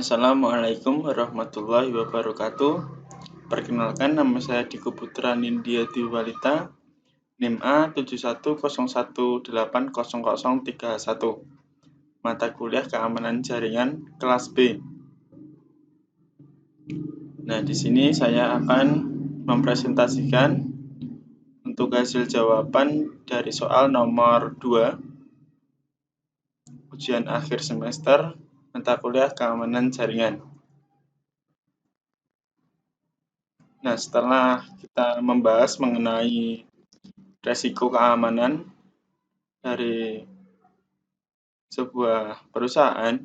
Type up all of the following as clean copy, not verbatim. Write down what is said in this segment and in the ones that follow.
Assalamualaikum warahmatullahi wabarakatuh. Perkenalkan, nama saya Diko Putra Nindya Diwalita, NIM A7101800031, mata kuliah keamanan jaringan kelas B. Nah, di sini saya akan mempresentasikan untuk hasil jawaban dari soal nomor 2 ujian akhir semester mata kuliah keamanan jaringan. Nah, setelah kita membahas mengenai resiko keamanan dari sebuah perusahaan,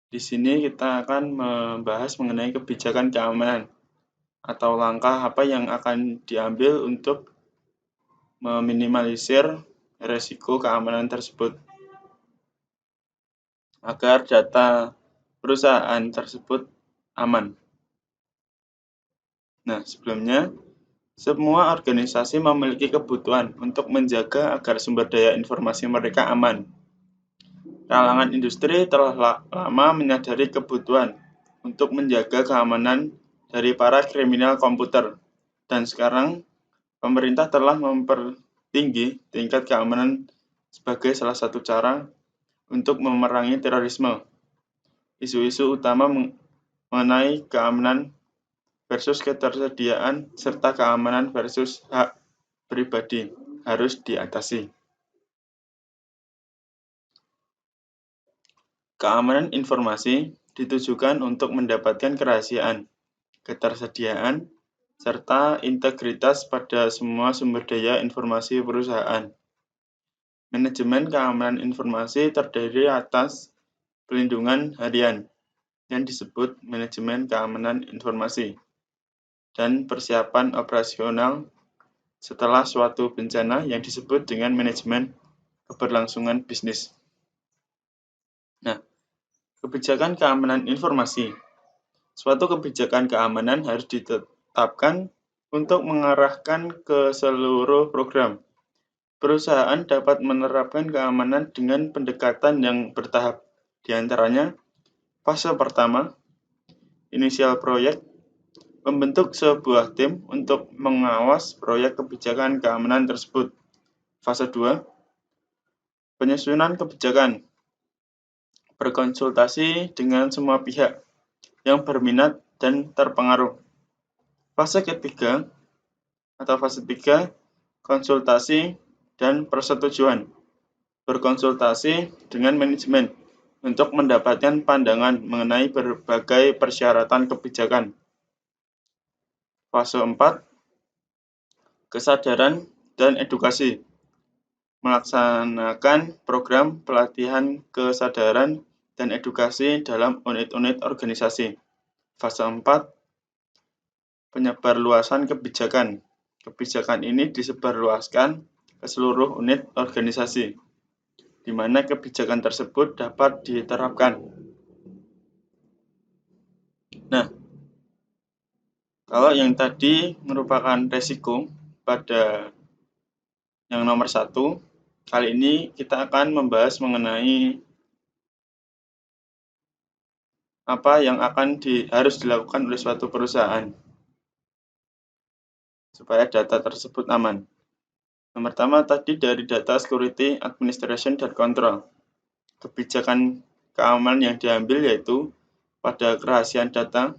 di sini kita akan membahas mengenai kebijakan keamanan atau langkah apa yang akan diambil untuk meminimalisir resiko keamanan tersebut agar data perusahaan tersebut aman. Nah, sebelumnya, semua organisasi memiliki kebutuhan untuk menjaga agar sumber daya informasi mereka aman. Kalangan industri telah lama menyadari kebutuhan untuk menjaga keamanan dari para kriminal komputer, dan sekarang pemerintah telah mempertinggi tingkat keamanan sebagai salah satu cara untuk memerangi terorisme. Isu-isu utama mengenai keamanan versus ketersediaan serta keamanan versus hak pribadi harus diatasi. Keamanan informasi ditujukan untuk mendapatkan kerahasiaan, ketersediaan, serta integritas pada semua sumber daya informasi perusahaan. Manajemen keamanan informasi terdiri atas pelindungan harian yang disebut manajemen keamanan informasi dan persiapan operasional setelah suatu bencana yang disebut dengan manajemen keberlangsungan bisnis. Nah, kebijakan keamanan informasi. Suatu kebijakan keamanan harus ditetapkan untuk mengarahkan ke seluruh program. Perusahaan dapat menerapkan keamanan dengan pendekatan yang bertahap. Di antaranya, fase pertama, inisial proyek, membentuk sebuah tim untuk mengawas proyek kebijakan keamanan tersebut. Fase 2, penyusunan kebijakan, berkonsultasi dengan semua pihak yang berminat dan terpengaruh. Fase ketiga atau fase 3, konsultasi dan persetujuan, berkonsultasi dengan manajemen untuk mendapatkan pandangan mengenai berbagai persyaratan kebijakan. Fase 4, kesadaran dan edukasi, melaksanakan program pelatihan kesadaran dan edukasi dalam unit-unit organisasi. Fase 4, penyebarluasan kebijakan. Kebijakan ini disebarluaskan ke seluruh unit organisasi, di mana kebijakan tersebut dapat diterapkan. Nah, kalau yang tadi merupakan resiko pada yang nomor 1, kali ini kita akan membahas mengenai apa yang harus dilakukan oleh suatu perusahaan supaya data tersebut aman. Yang pertama tadi dari data security, administration, dan control. Kebijakan keamanan yang diambil yaitu pada kerahasiaan data,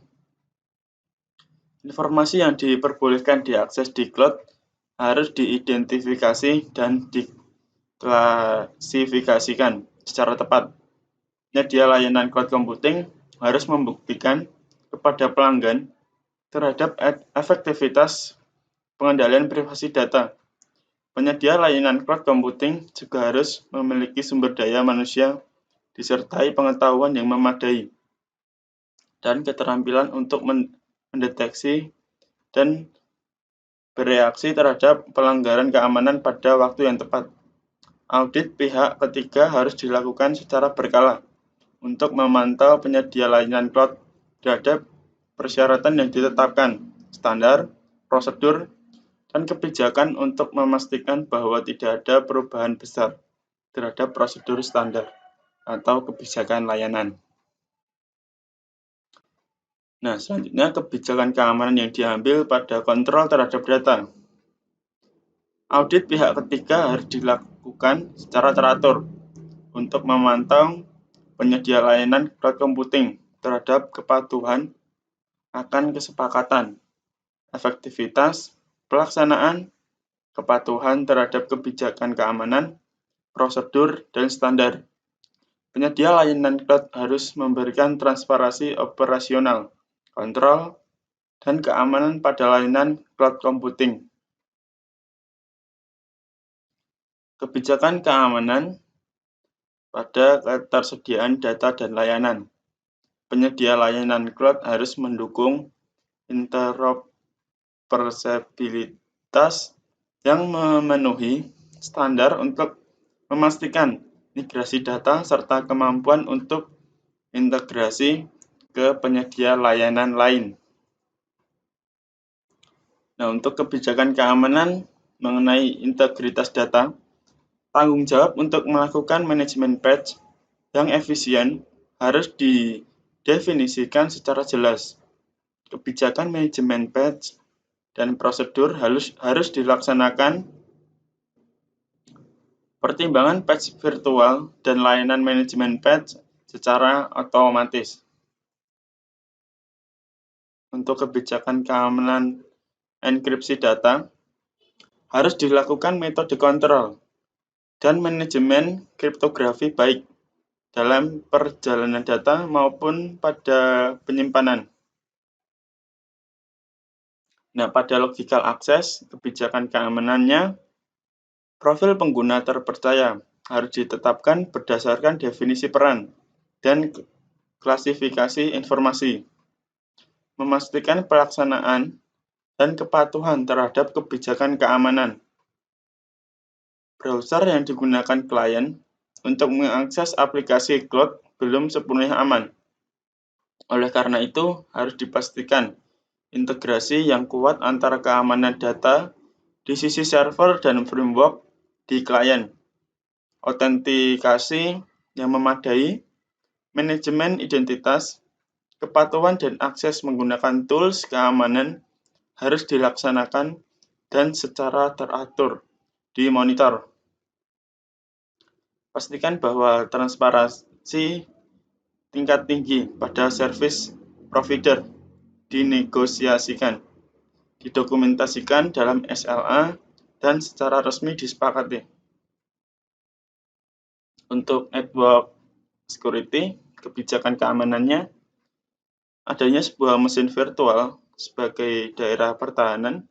informasi yang diperbolehkan diakses di cloud harus diidentifikasi dan diklasifikasikan secara tepat. Penyedia layanan cloud computing harus membuktikan kepada pelanggan terhadap efektivitas pengendalian privasi data. Penyedia layanan cloud computing juga harus memiliki sumber daya manusia disertai pengetahuan yang memadai dan keterampilan untuk mendeteksi dan bereaksi terhadap pelanggaran keamanan pada waktu yang tepat. Audit pihak ketiga harus dilakukan secara berkala untuk memantau penyedia layanan cloud terhadap persyaratan yang ditetapkan, standar, prosedur, dan kebijakan untuk memastikan bahwa tidak ada perubahan besar terhadap prosedur standar atau kebijakan layanan. Nah, selanjutnya kebijakan keamanan yang diambil pada kontrol terhadap data. Audit pihak ketiga harus dilakukan secara teratur untuk memantau penyedia layanan cloud computing terhadap kepatuhan akan kesepakatan, efektivitas, pelaksanaan, kepatuhan terhadap kebijakan keamanan, prosedur, dan standar. Penyedia layanan cloud harus memberikan transparansi operasional, kontrol, dan keamanan pada layanan cloud computing. Kebijakan keamanan pada ketersediaan data dan layanan. Penyedia layanan cloud harus mendukung interoperabilitas yang memenuhi standar untuk memastikan migrasi data serta kemampuan untuk integrasi ke penyedia layanan lain. Nah, untuk kebijakan keamanan mengenai integritas data, tanggung jawab untuk melakukan manajemen patch yang efisien harus didefinisikan secara jelas. Kebijakan manajemen patch dan prosedur harus dilaksanakan. Pertimbangan patch virtual dan layanan manajemen patch secara otomatis. Untuk kebijakan keamanan enkripsi data, harus dilakukan metode kontrol dan manajemen kriptografi baik dalam perjalanan data maupun pada penyimpanan. Nah, pada logical access, kebijakan keamanannya, profil pengguna terpercaya harus ditetapkan berdasarkan definisi peran dan klasifikasi informasi, memastikan pelaksanaan dan kepatuhan terhadap kebijakan keamanan. Browser yang digunakan klien untuk mengakses aplikasi cloud belum sepenuhnya aman. Oleh karena itu, harus dipastikan integrasi yang kuat antara keamanan data di sisi server dan framework di klien, autentikasi yang memadai, manajemen identitas, kepatuhan dan akses menggunakan tools keamanan harus dilaksanakan dan secara teratur dimonitor. Pastikan bahwa transparansi tingkat tinggi pada service provider dinegosiasikan, didokumentasikan dalam SLA, dan secara resmi disepakati. Untuk network security, kebijakan keamanannya, adanya sebuah mesin virtual sebagai daerah pertahanan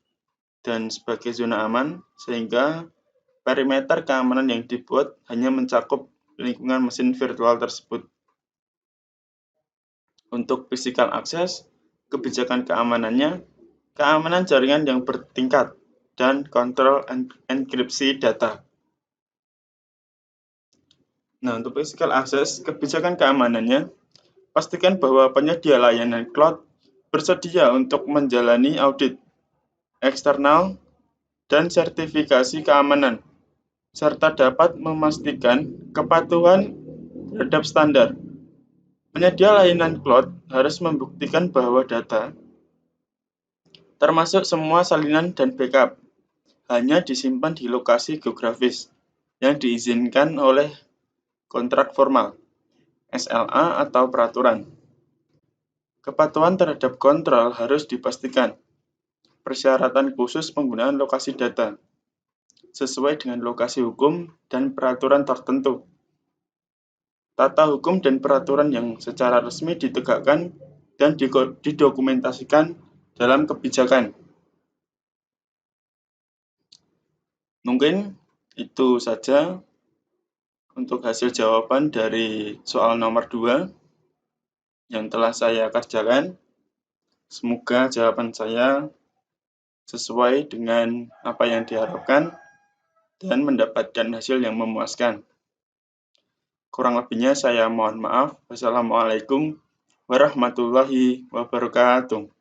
dan sebagai zona aman, sehingga perimeter keamanan yang dibuat hanya mencakup lingkungan mesin virtual tersebut. Untuk physical access, kebijakan keamanannya, keamanan jaringan yang bertingkat, dan kontrol enkripsi data. Nah, untuk physical access, kebijakan keamanannya, pastikan bahwa penyedia layanan cloud bersedia untuk menjalani audit eksternal dan sertifikasi keamanan, serta dapat memastikan kepatuhan terhadap standar. Penyedia layanan cloud harus membuktikan bahwa data, termasuk semua salinan dan backup, hanya disimpan di lokasi geografis yang diizinkan oleh kontrak formal, SLA atau peraturan. Kepatuhan terhadap kontrol harus dipastikan. Persyaratan khusus penggunaan lokasi data sesuai dengan lokasi hukum dan peraturan tertentu. Tata hukum dan peraturan yang secara resmi ditegakkan dan didokumentasikan dalam kebijakan. Mungkin itu saja untuk hasil jawaban dari soal nomor 2 yang telah saya kerjakan. Semoga jawaban saya sesuai dengan apa yang diharapkan dan mendapatkan hasil yang memuaskan. Kurang lebihnya saya mohon maaf. Wassalamualaikum warahmatullahi wabarakatuh.